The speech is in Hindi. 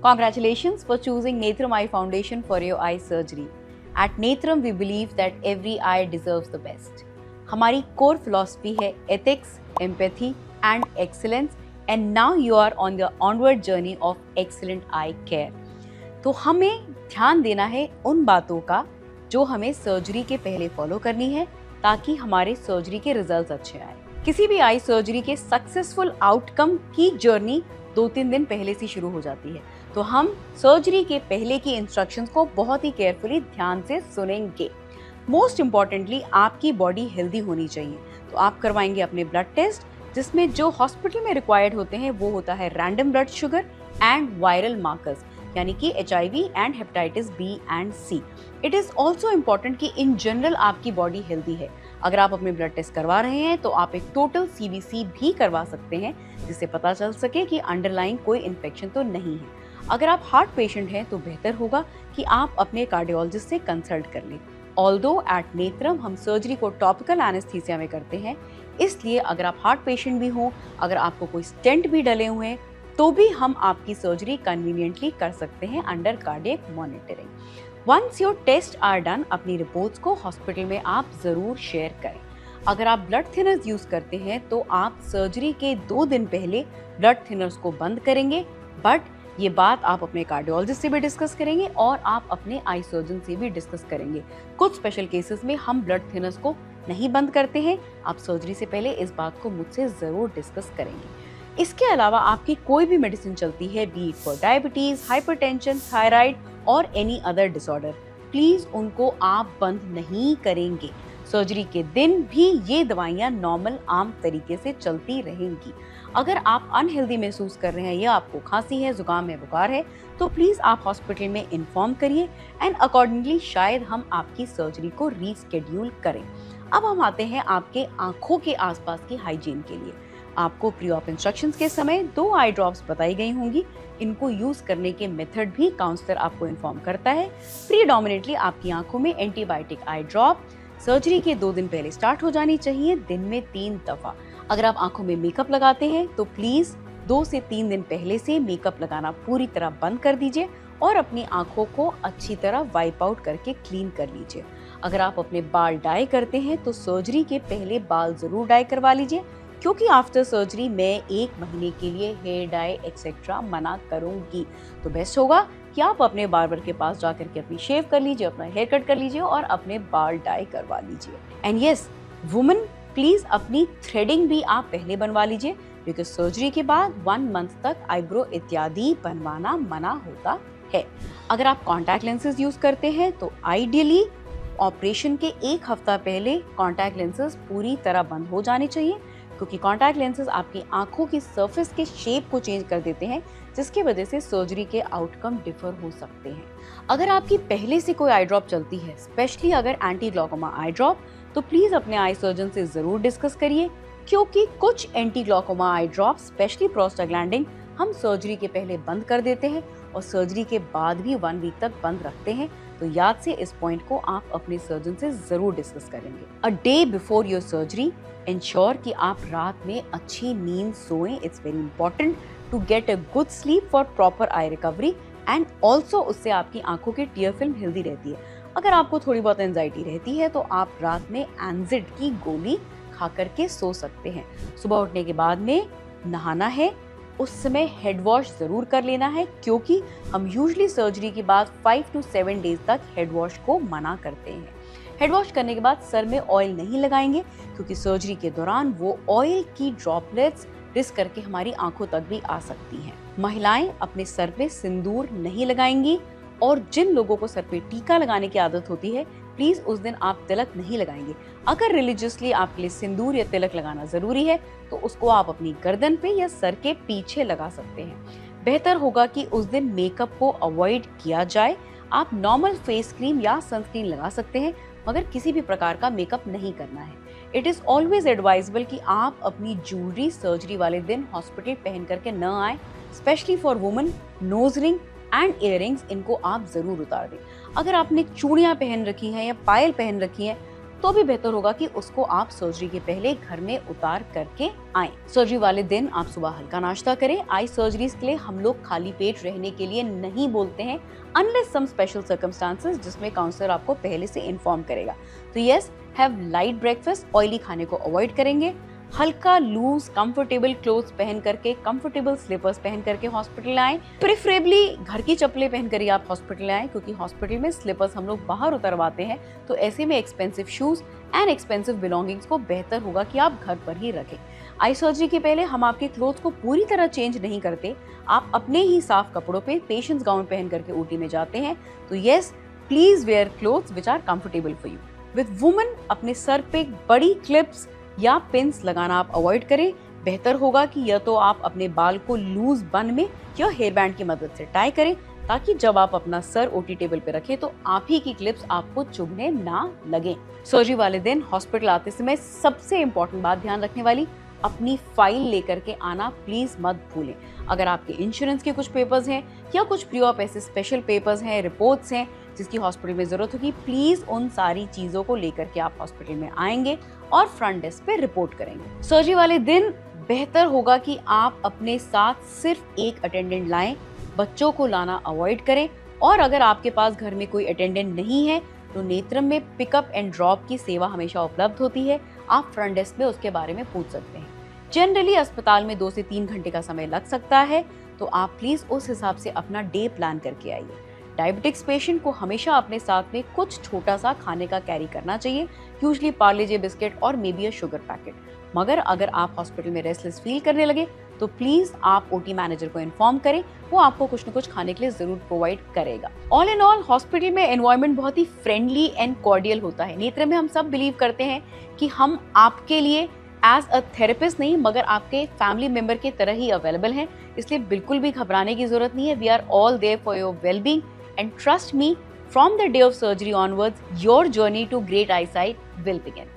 Congratulations for choosing Netram Eye Foundation for your eye surgery. At Netram, we believe that every eye deserves the best. हमारी core philosophy है ethics, empathy, and excellence, and now you are on the onward journey of excellent eye care. तो हमें ध्यान देना है उन बातों का जो हमें सर्जरी के पहले फॉलो करनी है ताकि हमारे सर्जरी के रिजल्ट्स अच्छे आए। किसी भी आई सर्जरी के सक्सेसफुल आउटकम की जर्नी 2-3 दिन पहले से शुरू हो जाती है, तो हम सर्जरी के पहले की इंस्ट्रक्शंस को बहुत ही केयरफुली ध्यान से सुनेंगे। मोस्ट इम्पॉर्टेंटली आपकी बॉडी हेल्दी होनी चाहिए, तो आप करवाएंगे अपने ब्लड टेस्ट, जिसमें जो हॉस्पिटल में रिक्वायर्ड होते हैं वो होता है random blood sugar and viral markers, यानी कि HIV and hepatitis B and C। It is also important कि इन जनरल आपकी बॉडी हेल्दी है। अगर आप अपने ब्लड टेस्ट करवा रहे हैं तो आप एक टोटल CBC भी करवा सकते हैं, जिससे पता चल सके कि अंडरलाइंग कोई इन्फेक्शन तो नहीं है। अगर आप हार्ट पेशेंट हैं तो बेहतर होगा कि आप अपने कार्डियोलॉजिस्ट से कंसल्ट कर लें। ऑल्दो एट नेत्रम हम सर्जरी को टॉपिकल एनेस्थीसिया में करते हैं, इसलिए अगर आप हार्ट पेशेंट भी हों, अगर आपको कोई स्टेंट भी डले हुए हैं, तो भी हम आपकी सर्जरी कन्वीनियंटली कर सकते हैं under cardiac monitoring. Once your test are done, अपनी रिपोर्ट्स को हॉस्पिटल में आप जरूर शेयर करें। अगर आप ब्लड थिनर्स यूज करते हैं तो आप सर्जरी के 2 दिन पहले ब्लड थिनर्स को बंद करेंगे, बट ये बात आप अपने कार्डियोलॉजिस्ट से भी डिस्कस करेंगे और आप अपने आई सर्जन से भी डिस्कस करेंगे। कुछ स्पेशल केसेस में हम ब्लड थिनर्स को नहीं बंद करते हैं। आप सर्जरी से पहले इस बात को मुझसे जरूर डिस्कस करेंगे। इसके अलावा आपकी कोई भी मेडिसिन चलती है, B it for diabetes, hypertension, thyroid और एनी अदर डिसऑर्डर, प्लीज उनको आप बंद नहीं करेंगे। सर्जरी के दिन भी ये दवाइयाँ नॉर्मल आम तरीके से चलती रहेंगी। अगर आप अनहेल्दी महसूस कर रहे हैं या आपको खांसी है, जुकाम है, बुखार है, तो प्लीज आप हॉस्पिटल में इन्फॉर्म करिए एंड अकॉर्डिंगली शायद हम आपकी सर्जरी को रीस्केड्यूल करें। अब हम आते हैं आपके आंखों के आसपास की हाइजीन के लिए। आपको प्री ऑप इंस्ट्रक्शंस के समय 2 आई ड्रॉप्स बताई गई होंगी। इनको यूज करने के मेथड भी काउंसलर आपको इन्फॉर्म करता है। प्रीडोमिनेटली आपकी आंखों में एंटीबायोटिक आई ड्रॉप सर्जरी के 2 दिन पहले स्टार्ट हो जानी चाहिए, दिन में 3 दफा। अगर आप आंखों में मेकअप लगाते हैं तो प्लीज 2 से 3 दिन पहले से मेकअप लगाना पूरी तरह बंद कर दीजिए और अपनी आंखों को अच्छी तरह वाइप आउट करके क्लीन कर लीजिए। अगर आप अपने बाल डाई करते हैं तो सर्जरी के पहले बाल जरूर डाई करवा लीजिए, क्योंकि आफ्टर सर्जरी मैं 1 महीने के लिए हेयर डाई एक्सेट्रा मना करूंगी। तो बेस्ट होगा कि आप अपने बार्बर के पास जाकर के अपनी शेव कर लीजिए, अपना हेयर कट कर लीजिए और अपने बाल डाई करवा लीजिए। एंड यस, वुमेन प्लीज अपनी थ्रेडिंग भी आप पहले बनवा लीजिए, क्योंकि सर्जरी के बाद 1 मंथ तक आईब्रो इत्यादि बनवाना मना होता है। अगर आप कॉन्टैक्ट लेंसेज यूज करते हैं तो आइडियली ऑपरेशन के 1 हफ्ता पहले कॉन्टैक्ट लेंसेज पूरी तरह बंद हो जाने चाहिए, क्योंकि कॉन्टैक्ट लेंसेज आपकी आंखों की सरफेस के शेप को चेंज कर देते हैं, जिसकी वजह से सर्जरी के आउटकम डिफर हो सकते हैं। अगर आपकी पहले से कोई आई ड्रॉप चलती है, स्पेशली अगर एंटी ग्लॉकोमा आई ड्रॉप, तो प्लीज अपने आई सर्जन से जरूर डिस्कस करिए, क्योंकि कुछ एंटी ग्लॉकोमा आई ड्रॉप स्पेशली प्रोस्टाग्लैंडिन हम सर्जरी के पहले बंद कर देते हैं और सर्जरी के बाद भी 1 वीक तक बंद रखते हैं। तो याद से इस पॉइंट को आप अपने सर्जन से जरूर डिस्कस करेंगे। A day before your surgery ensure कि आप रात में अच्छी नींद सोएं। It's very important to get a good sleep for proper eye recovery and also उससे आपकी आंखों की टीयर फिल्म हेल्दी रहती है। अगर आपको थोड़ी बहुत एंजाइटी रहती है तो आप रात में एनजिड की गोली खा करके सो सकते हैं। सुबह उठने के बाद में नहाना है, उस समय हेड वॉश जरूर कर लेना है, क्योंकि हम यूजुअली सर्जरी के बाद 5 to 7 डेज तक हेड वॉश को मना करते हैं। हेड वॉश करने के बाद सर में ऑयल नहीं लगाएंगे, क्योंकि सर्जरी के दौरान वो ऑयल की ड्रॉपलेट्स रिस्क करके हमारी आंखों तक भी आ सकती हैं। महिलाएं अपने सर पे सिंदूर नहीं लगाएंगी, और जिन लोगों को सर पे टीका लगाने की आदत होती है, प्लीज उस दिन आप तिलक नहीं लगाएंगे। अगर रिलीजियसली आपके लिए सिंदूर या तिलक लगाना जरूरी है तो उसको आप अपनी गर्दन पे या सर के पीछे लगा सकते हैं। बेहतर होगा कि उस दिन मेकअप को अवॉइड किया जाए। आप नॉर्मल फेस क्रीम या सनस्क्रीन लगा सकते हैं, मगर किसी भी प्रकार का मेकअप नहीं करना है। इट इज ऑलवेज एडवाइजेबल कि आप अपनी ज्वेलरी सर्जरी वाले दिन हॉस्पिटल पहन करके न आए, specially for women. Nose ring and earrings इनको आप जरूर उतार दें। अगर आपने चूड़ियां पहन रखी हैं या पायल पहन रखी हैं तो भी बेहतर होगा कि उसको आप सर्जरी के पहले घर में उतार करके आएं। सर्जरी वाले दिन आप सुबह हल्का नाश्ता करें। आई सर्जरीज के लिए हम लोग खाली पेट रहने के लिए नहीं बोलते हैं, अनलेस सम स्पेशल सर्कमस्टांसेस जिसमें काउंसलर आपको पहले से इन्फॉर्म करेगा। तो yes, have light breakfast, oily खाने को अवॉइड करेंगे। हल्का लूज कंफर्टेबल क्लोथ्स पहन करके, कंफर्टेबल स्लीपर्स पहन करके हॉस्पिटल आएं। प्रेफरेबली घर की चप्पलें पहन कर ही आप हॉस्पिटल आएं, क्योंकि हॉस्पिटल में स्लीपर्स हम लोग बाहर उतरवाते हैं, तो ऐसे में expensive shoes and expensive belongings को बेहतर होगा कि आप घर पर ही रखें। आई सर्जरी के पहले हम आपके क्लोथ्स को पूरी तरह चेंज नहीं करते, आप अपने ही साफ कपड़ों पे पेशेंट्स गाउन पहन करके ओटी में जाते हैं। तो yes, please wear clothes which are comfortable for you. With women अपने सर पे बड़ी क्लिप्स या पिन्स लगाना आप अवॉइड करें। बेहतर होगा कि या तो आप अपने बाल को लूज बन में या हेयर बैंड की मदद से टाई करें, ताकि जब आप अपना सर ओटी टेबल पे रखें तो आप ही की क्लिप्स आपको चुभने ना लगे। सर्जरी वाले दिन हॉस्पिटल आते समय सबसे इंपॉर्टेंट बात ध्यान रखने वाली, अपनी फाइल लेकर के आना प्लीज मत भूलें। अगर आपके इंश्योरेंस के कुछ पेपर्स हैं या कुछ प्री ऑप ऐसे स्पेशल पेपर्स हैं, रिपोर्ट्स हैं जिसकी हॉस्पिटल में जरूरत होगी, प्लीज उन सारी चीजों को लेकर के आप हॉस्पिटल में आएंगे और फ्रंट डेस्क पे रिपोर्ट करेंगे। सर्जरी वाले दिन बेहतर होगा कि आप अपने साथ सिर्फ एक अटेंडेंट लाएं, बच्चों को लाना अवॉइड करें, और अगर आपके पास घर में कोई अटेंडेंट नहीं है तो नेत्रम में पिकअप एंड ड्रॉप की सेवा हमेशा उपलब्ध होती है, आप फ्रंट डेस्क में उसके बारे में पूछ सकते हैं। जनरली अस्पताल में 2 से 3 घंटे का समय लग सकता है, तो आप प्लीज उस हिसाब से अपना डे प्लान करके आइए। डायबिटिक्स पेशेंट को हमेशा अपने साथ में कुछ छोटा सा खाने का कैरी करना चाहिए, यूजुअली पार्ले जे बिस्किट और may be a sugar packet. मगर अगर आप हॉस्पिटल में रेस्टलेस फील करने लगे तो प्लीज आप ओटी मैनेजर को इन्फॉर्म करें, वो आपको कुछ न कुछ खाने के लिए जरूर प्रोवाइड करेगा। ऑल इन ऑल हॉस्पिटल में एनवायरनमेंट बहुत ही फ्रेंडली एंड कॉर्डियल होता है। नेत्रम में हम सब बिलीव करते हैं कि हम आपके लिए एज अ थेरेपिस्ट नहीं मगर आपके फैमिली मेंबर की तरह ही अवेलेबल हैं, इसलिए बिल्कुल भी घबराने की जरूरत नहीं है। We are all there for your wellbeing and trust me, from the day of surgery onwards, your journey to great eyesight will begin.